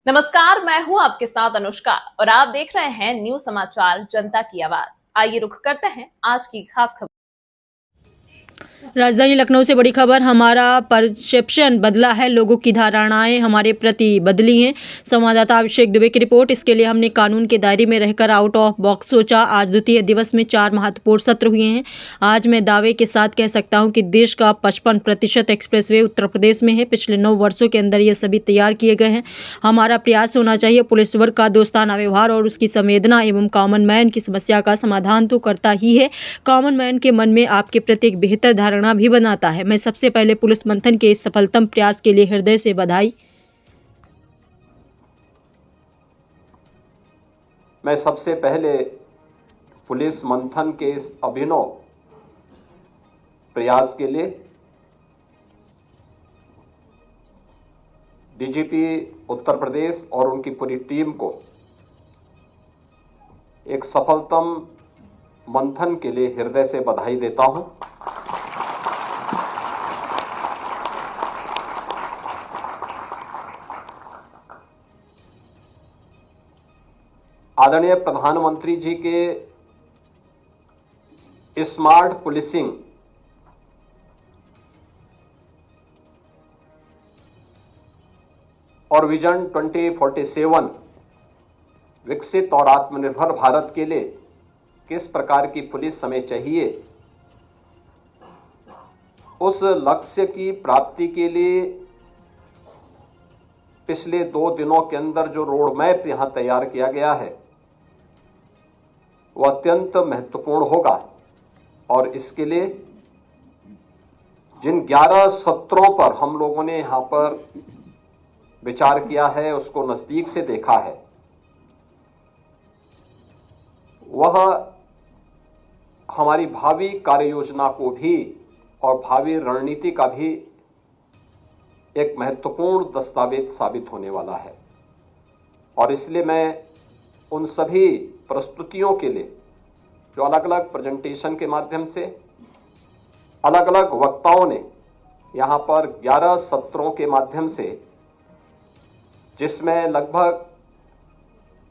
नमस्कार, मैं हूं आपके साथ अनुष्का और आप देख रहे हैं न्यूज समाचार जनता की आवाज। आइए रुख करते हैं आज की खास खबर। राजधानी लखनऊ से बड़ी खबर। हमारा परसेप्शन बदला है, लोगों की धारणाएं हमारे प्रति बदली हैं। संवाददाता अभिषेक दुबे की रिपोर्ट। इसके लिए हमने कानून के दायरे में रहकर आउट ऑफ बॉक्स सोचा। आज द्वितीय दिवस में 4 महत्वपूर्ण सत्र हुए हैं। आज मैं दावे के साथ कह सकता हूं कि देश का 55% एक्सप्रेसवे उत्तर प्रदेश में है। पिछले 9 वर्षों के अंदर ये सभी तैयार किए गए हैं। हमारा प्रयास होना चाहिए पुलिस वर्ग का दोस्ताना व्यवहार और उसकी संवेदना एवं कॉमन मैन की समस्या का समाधान तो करता ही है, कॉमन मैन के मन में आपके प्रति एक बेहतर धारणा भी बनाता है। मैं सबसे पहले पुलिस मंथन के इस सफलतम प्रयास के लिए हृदय से बधाई। मैं सबसे पहले पुलिस मंथन के इस अभिनव प्रयास के लिए डीजीपी उत्तर प्रदेश और उनकी पूरी टीम को एक सफलतम मंथन के लिए हृदय से बधाई देता हूं। आदरणीय प्रधानमंत्री जी के स्मार्ट पुलिसिंग और विजन 2047 विकसित और आत्मनिर्भर भारत के लिए किस प्रकार की पुलिस हमें चाहिए, उस लक्ष्य की प्राप्ति के लिए पिछले 2 दिनों के अंदर जो रोड मैप यहां तैयार किया गया है वह अत्यंत महत्वपूर्ण होगा। और इसके लिए जिन 11 सत्रों पर हम लोगों ने यहां पर विचार किया है, उसको नजदीक से देखा है, वह हमारी भावी कार्य योजना को भी और भावी रणनीति का भी एक महत्वपूर्ण दस्तावेज साबित होने वाला है। और इसलिए मैं उन सभी प्रस्तुतियों के लिए जो अलग अलग प्रेजेंटेशन के माध्यम से अलग अलग वक्ताओं ने यहां पर 11 सत्रों के माध्यम से, जिसमें लगभग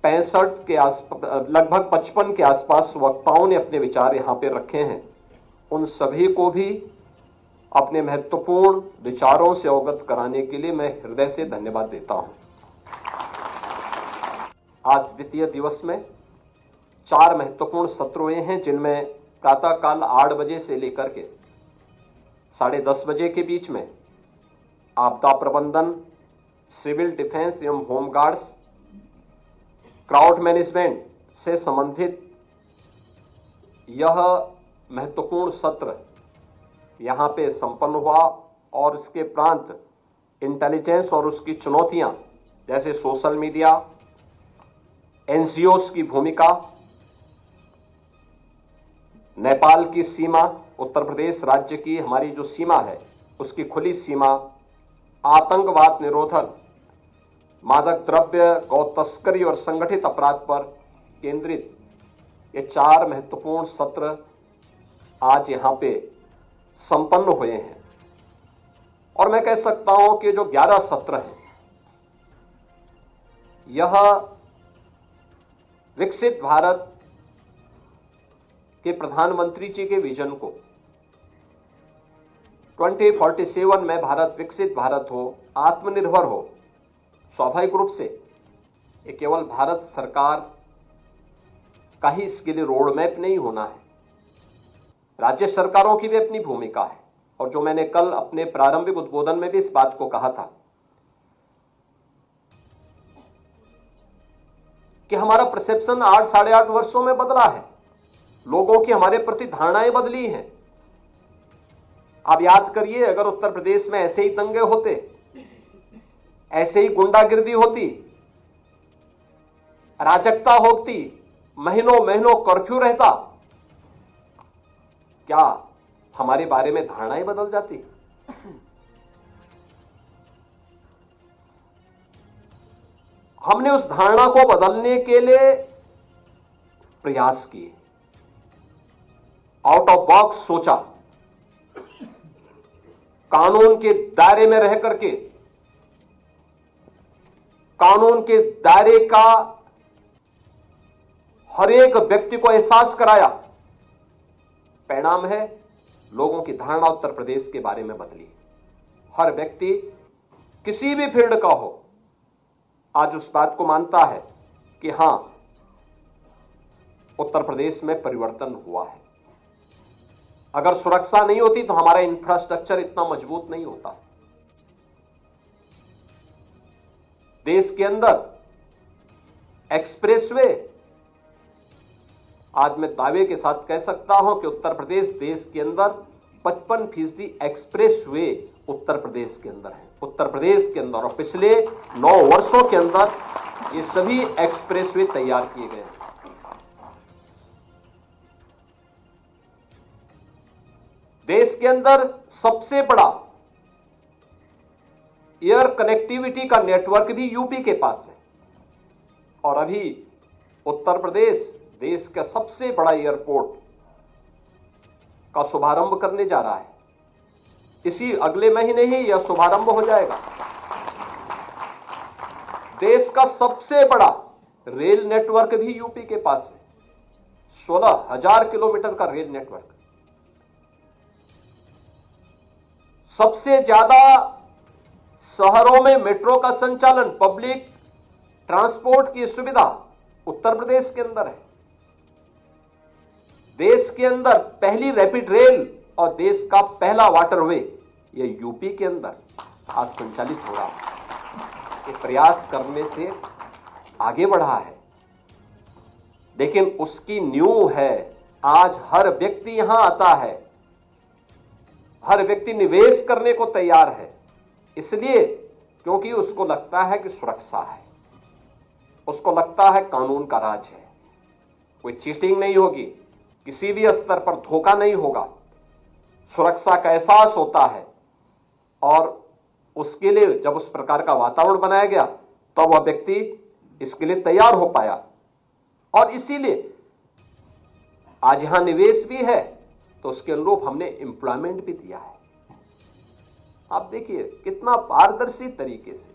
55 के आसपास वक्ताओं ने अपने विचार यहां पे रखे हैं, उन सभी को भी अपने महत्वपूर्ण विचारों से अवगत कराने के लिए मैं हृदय से धन्यवाद देता हूं। आज द्वितीय दिवस में 4 महत्वपूर्ण सत्र हुए हैं, जिनमें प्रातःकाल 8 बजे से लेकर के 10:30 बजे के बीच में आपदा प्रबंधन, सिविल डिफेंस एवं होमगार्ड्स, क्राउड मैनेजमेंट से संबंधित यह महत्वपूर्ण सत्र यहां पे संपन्न हुआ। और इसके प्रांत इंटेलिजेंस और उसकी चुनौतियां, जैसे सोशल मीडिया, एनजीओस की भूमिका, नेपाल की सीमा, उत्तर प्रदेश राज्य की हमारी जो सीमा है उसकी खुली सीमा, आतंकवाद निरोधन, मादक द्रव्य, गौ तस्करी और संगठित अपराध पर केंद्रित ये 4 महत्वपूर्ण सत्र आज यहां पे संपन्न हुए हैं। और मैं कह सकता हूं कि जो 11 सत्र हैं, यह विकसित भारत के प्रधानमंत्री जी के विजन को 2047 में भारत विकसित भारत हो, आत्मनिर्भर हो, स्वाभाविक रूप से ये केवल भारत सरकार का ही इसके लिए रोड मैप नहीं होना है, राज्य सरकारों की भी अपनी भूमिका है। और जो मैंने कल अपने प्रारंभिक उद्बोधन में भी इस बात को कहा था कि हमारा परसेप्शन 8 साढ़े 8 वर्षों में बदला है, लोगों की हमारे प्रति धारणाएं बदली हैं। आप याद करिए, अगर उत्तर प्रदेश में ऐसे ही दंगे होते, ऐसे ही गुंडागिर्दी होती, अराजकता होती, महीनों महीनों कर्फ्यू रहता, क्या हमारे बारे में धारणाएं बदल जाती? हमने उस धारणा को बदलने के लिए प्रयास किए, आउट ऑफ बॉक्स सोचा, कानून के दायरे में रह करके कानून के दायरे का हर एक व्यक्ति को एहसास कराया। परिणाम है लोगों की धारणा उत्तर प्रदेश के बारे में बदली। हर व्यक्ति किसी भी फील्ड का हो आज उस बात को मानता है कि हां, उत्तर प्रदेश में परिवर्तन हुआ है। अगर सुरक्षा नहीं होती तो हमारा इंफ्रास्ट्रक्चर इतना मजबूत नहीं होता। देश के अंदर एक्सप्रेसवे, आज मैं दावे के साथ कह सकता हूं कि उत्तर प्रदेश देश के अंदर 55% एक्सप्रेसवे उत्तर प्रदेश के अंदर है। उत्तर प्रदेश के अंदर और पिछले 9 वर्षों के अंदर ये सभी एक्सप्रेसवे तैयार किए गए हैं। देश के अंदर सबसे बड़ा एयर कनेक्टिविटी का नेटवर्क भी यूपी के पास है और अभी उत्तर प्रदेश देश का सबसे बड़ा एयरपोर्ट का शुभारंभ करने जा रहा है। इसी अगले महीने ही यह शुभारंभ हो जाएगा। देश का सबसे बड़ा रेल नेटवर्क भी यूपी के पास है, 16,000 किलोमीटर का रेल नेटवर्क। सबसे ज्यादा शहरों में मेट्रो का संचालन, पब्लिक ट्रांसपोर्ट की सुविधा उत्तर प्रदेश के अंदर है। देश के अंदर पहली रैपिड रेल और देश का पहला वाटरवे यह यूपी के अंदर आज संचालित हो रहा है। ये प्रयास करने से आगे बढ़ा है, लेकिन उसकी नींव है आज हर व्यक्ति यहां आता है, हर व्यक्ति निवेश करने को तैयार है। इसलिए क्योंकि उसको लगता है कि सुरक्षा है, उसको लगता है कानून का राज है, कोई चीटिंग नहीं होगी, किसी भी स्तर पर धोखा नहीं होगा, सुरक्षा का एहसास होता है। और उसके लिए जब उस प्रकार का वातावरण बनाया गया तो वह व्यक्ति इसके लिए तैयार हो पाया और इसीलिए आज यहां निवेश भी है तो उसके अनुरूप हमने एम्प्लॉयमेंट भी दिया है। आप देखिए कितना पारदर्शी तरीके से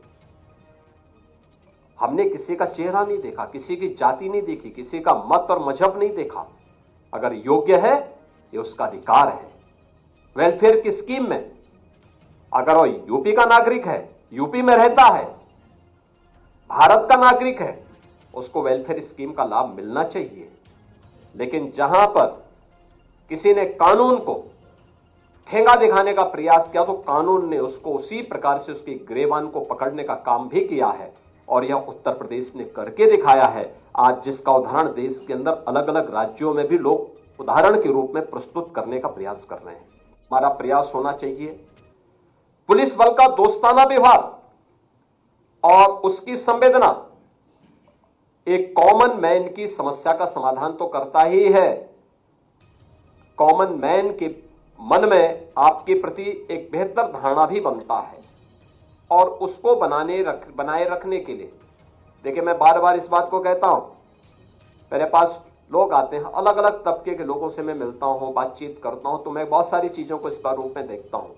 हमने किसी का चेहरा नहीं देखा, किसी की जाति नहीं देखी, किसी का मत और मजहब नहीं देखा। अगर योग्य है ये उसका अधिकार है। वेलफेयर की स्कीम में अगर वो यूपी का नागरिक है, यूपी में रहता है, भारत का नागरिक है, उसको वेलफेयर स्कीम का लाभ मिलना चाहिए। लेकिन जहां पर किसी ने कानून को ठेंगा दिखाने का प्रयास किया तो कानून ने उसको उसी प्रकार से उसकी गिरेबान को पकड़ने का काम भी किया है और यह उत्तर प्रदेश ने करके दिखाया है। आज जिसका उदाहरण देश के अंदर अलग अलग राज्यों में भी लोग उदाहरण के रूप में प्रस्तुत करने का प्रयास कर रहे हैं। हमारा प्रयास होना चाहिए पुलिस बल का दोस्ताना व्यवहार और उसकी संवेदना एक कॉमन मैन की समस्या का समाधान तो करता ही है। कॉमन मैन के मन में आपके प्रति एक बेहतर धारणा भी बनता है और उसको बनाए रखने के लिए देखिए मैं बार बार इस बात को कहता हूं, मेरे पास लोग आते हैं, अलग अलग तबके के लोगों से मैं मिलता हूं, बातचीत करता हूं, तो मैं बहुत सारी चीजों को इस बार रूप में देखता हूं।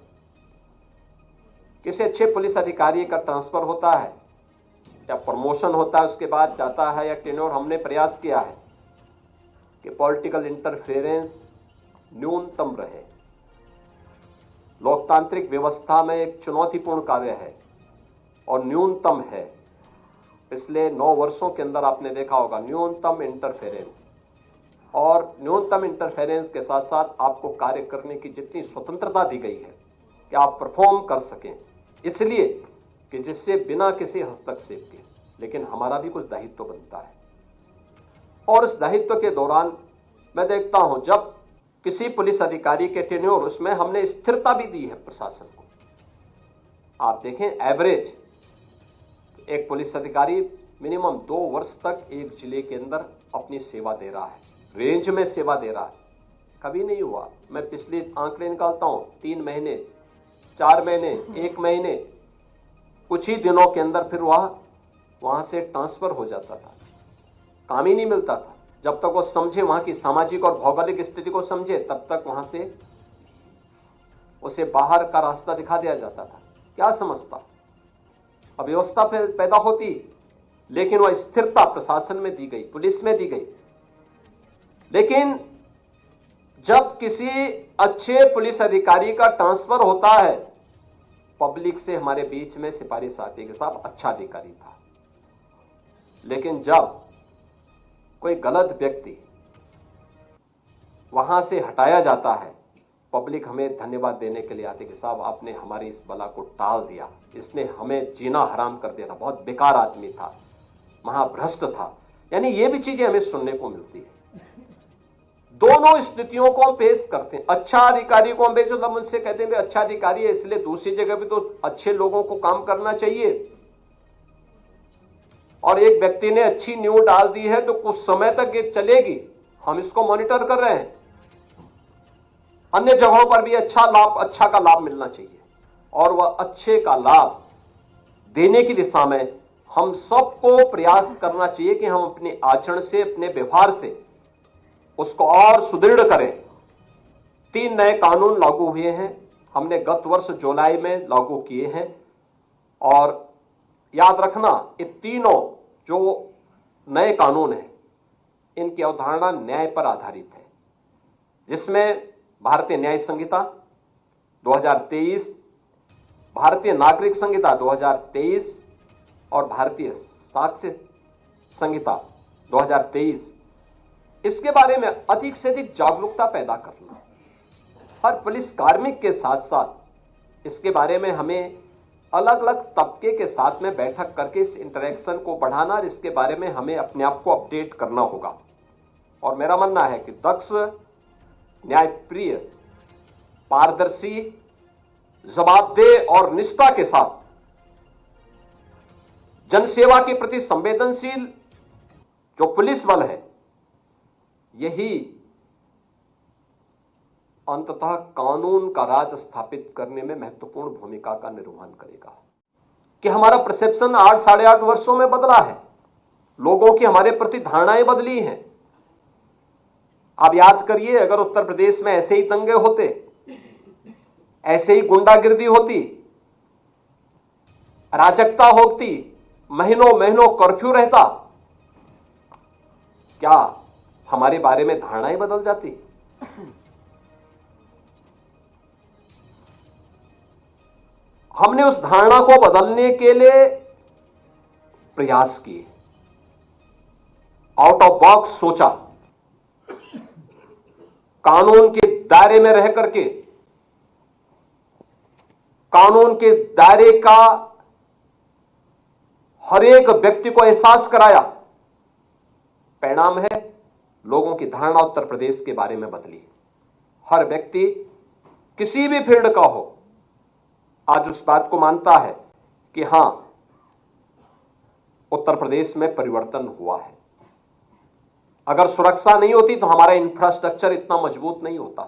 किसी अच्छे पुलिस अधिकारी का ट्रांसफर होता है या प्रमोशन होता है, उसके बाद जाता है या टेन्योर, हमने प्रयास किया है कि पॉलिटिकल इंटरफेरेंस न्यूनतम रहे। लोकतांत्रिक व्यवस्था में एक चुनौतीपूर्ण कार्य है और न्यूनतम है। पिछले 9 वर्षों के अंदर आपने देखा होगा न्यूनतम इंटरफेरेंस, और न्यूनतम इंटरफेरेंस के साथ साथ आपको कार्य करने की जितनी स्वतंत्रता दी गई है कि आप परफॉर्म कर सकें, इसलिए कि जिससे बिना किसी हस्तक्षेप के, लेकिन हमारा भी कुछ दायित्व बनता है। और इस दायित्व के दौरान मैं देखता हूं जब किसी पुलिस अधिकारी के टेन्योर, उसमें हमने स्थिरता भी दी है प्रशासन को। आप देखें एवरेज एक पुलिस अधिकारी मिनिमम 2 वर्ष तक एक जिले के अंदर अपनी सेवा दे रहा है, रेंज में सेवा दे रहा है। कभी नहीं हुआ, मैं पिछले आंकड़े निकालता हूं, 3 महीने, 4 महीने, 1 महीने, कुछ ही दिनों के अंदर फिर वहां से ट्रांसफर हो जाता था, काम ही नहीं मिलता था। जब तक वो समझे, वहां की सामाजिक और भौगोलिक स्थिति को समझे, तब तक वहां से उसे बाहर का रास्ता दिखा दिया जाता था। क्या समझता? अव्यवस्था फिर पैदा होती लेकिन वह स्थिरता प्रशासन में दी गई, पुलिस में दी गई। लेकिन जब किसी अच्छे पुलिस अधिकारी का ट्रांसफर होता है, पब्लिक से हमारे बीच में सिफारिश आती है कि साहब अच्छा अधिकारी था। लेकिन जब कोई गलत व्यक्ति वहां से हटाया जाता है, पब्लिक हमें धन्यवाद देने के लिए आती है कि साहब आपने हमारी इस बला को टाल दिया, इसने हमें जीना हराम कर दिया था, बहुत बेकार आदमी था, महाभ्रष्ट था। यानी ये भी चीजें हमें सुनने को मिलती है। दोनों स्थितियों को हम पेश करते हैं। अच्छा अधिकारी को हम बेशुदा मुझसे कहते हैं अच्छा अधिकारी है, इसलिए दूसरी जगह भी तो अच्छे लोगों को काम करना चाहिए। और एक व्यक्ति ने अच्छी न्यूज डाल दी है तो कुछ समय तक ये चलेगी, हम इसको मॉनिटर कर रहे हैं। अन्य जगहों पर भी अच्छा का लाभ मिलना चाहिए, और वह अच्छे का लाभ देने की दिशा में हम सबको प्रयास करना चाहिए कि हम अपने आचरण से, अपने व्यवहार से उसको और सुदृढ़ करें। 3 नए कानून लागू हुए हैं, हमने गत वर्ष जुलाई में लागू किए हैं। और याद रखना, ये तीनों जो नए कानून हैं, इनकी अवधारणा न्याय पर आधारित है, जिसमें भारतीय न्याय संहिता 2023, भारतीय नागरिक संहिता 2023 और भारतीय साक्ष्य संहिता 2023, इसके बारे में अधिक से अधिक जागरूकता पैदा करना। हर पुलिस कार्मिक के साथ साथ इसके बारे में हमें अलग अलग तबके के साथ में बैठक करके इस इंटरेक्शन को बढ़ाना, और इसके बारे में हमें अपने आप को अपडेट करना होगा। और मेरा मानना है कि दक्ष, न्यायप्रिय, पारदर्शी, जवाबदेह और निष्ठा के साथ जनसेवा के प्रति संवेदनशील जो पुलिस बल है, यही अंततः कानून का राज स्थापित करने में महत्वपूर्ण भूमिका का निर्वहन करेगा। कि हमारा परसेप्शन 8 साढ़े 8 वर्षों में बदला है, लोगों की हमारे प्रति धारणाएं बदली हैं। आप याद करिए, अगर उत्तर प्रदेश में ऐसे ही दंगे होते, ऐसे ही गुंडागिर्दी होती, अराजकता होती, महीनों महीनों कर्फ्यू रहता, क्या हमारे बारे में धारणाएं बदल जाती? हमने उस धारणा को बदलने के लिए प्रयास किए, आउट ऑफ बॉक्स सोचा, कानून के दायरे में रह करके कानून के दायरे का हर एक व्यक्ति को एहसास कराया। परिणाम है, लोगों की धारणा उत्तर प्रदेश के बारे में बदली। हर व्यक्ति किसी भी फील्ड का हो, आज उस बात को मानता है कि हां, उत्तर प्रदेश में परिवर्तन हुआ है। अगर सुरक्षा नहीं होती तो हमारा इंफ्रास्ट्रक्चर इतना मजबूत नहीं होता।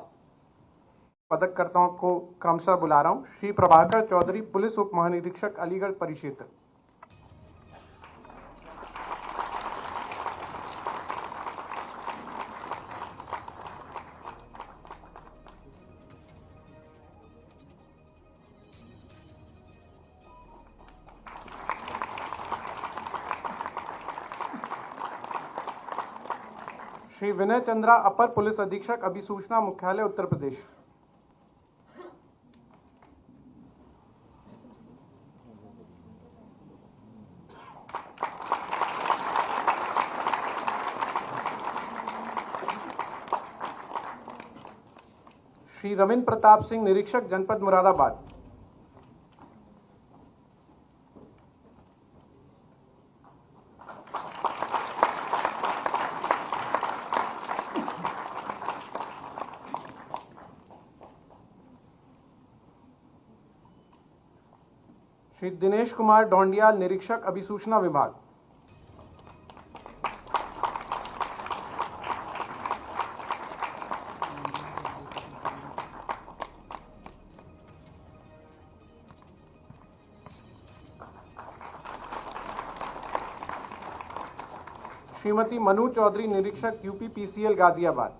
पदककर्ताओं को क्रमशः बुला रहा हूं। श्री प्रभाकर चौधरी, पुलिस उप महानिरीक्षक, अलीगढ़ परिक्षेत्र। श्री विनय चंद्रा, अपर पुलिस अधीक्षक, अभिसूचना मुख्यालय, उत्तर प्रदेश। श्री रविंद्र प्रताप सिंह, निरीक्षक, जनपद मुरादाबाद। श्री दिनेश कुमार डोंडियाल, निरीक्षक, अभिसूचना विभाग। श्रीमती मनु चौधरी, निरीक्षक, यूपी पीसीएल, गाजियाबाद।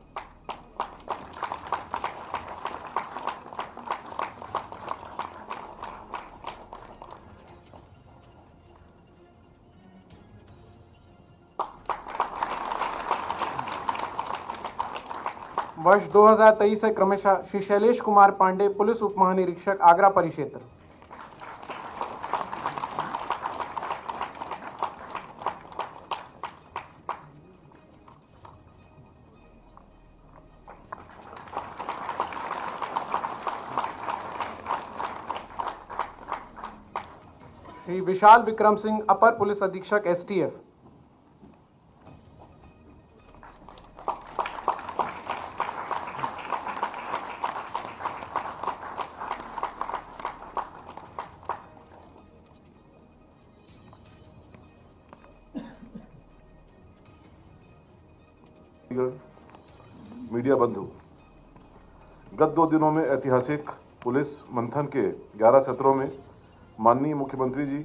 वर्ष 2023 से क्रमशः श्री शैलेश कुमार पांडे, पुलिस उप महानिरीक्षक आगरा परिक्षेत्र। श्री विशाल विक्रम सिंह, अपर पुलिस अधीक्षक एसटीएफ। मीडिया बंधु, गत 2 दिनों में ऐतिहासिक पुलिस मंथन के 11 सत्रों में माननीय मुख्यमंत्री जी